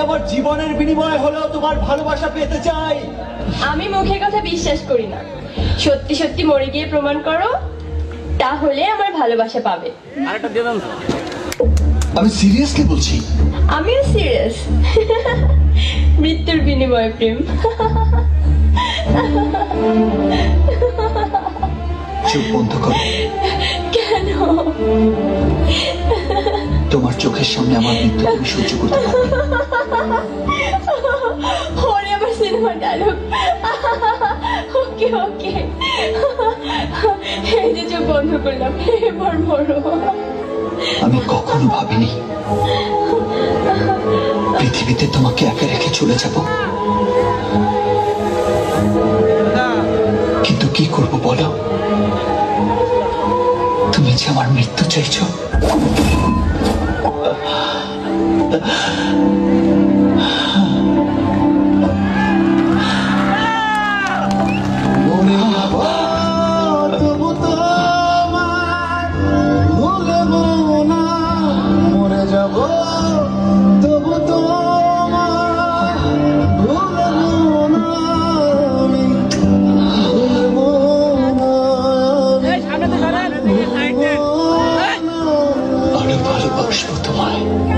আমার জীবনের বিনিময়ে হলেও তোমার ভালোবাসা পেতে চাই। আমি মুখের কথা বিশ্বাস করি না, সত্যি সত্যি মরে গিয়ে প্রমাণ করো, তাহলে আমার ভালোবাসা পাবে। আমি সিরিয়াসলি বলছি। আমিও সিরিয়াস। মৃত্যুর বিনিময়ে প্রেম। চোখ বন্ধ করো। কেন? তোমার চোখের সামনে আমার মৃত্যু তুমি সহ্য করতে পারবে? ওরে আমার সিনেমা ডায়লগ। ওকে ওকে, এই যে চোখ বন্ধ করলাম, এবার মরো। আমি কখনো ভাবিনি পৃথিবীতে তোমাকে একা রেখে চলে যাব, কিন্তু কি করব বলো? তুমি যে আমার মৃত্যু চাইছো। আরো ভালোবাসবো তোমায়।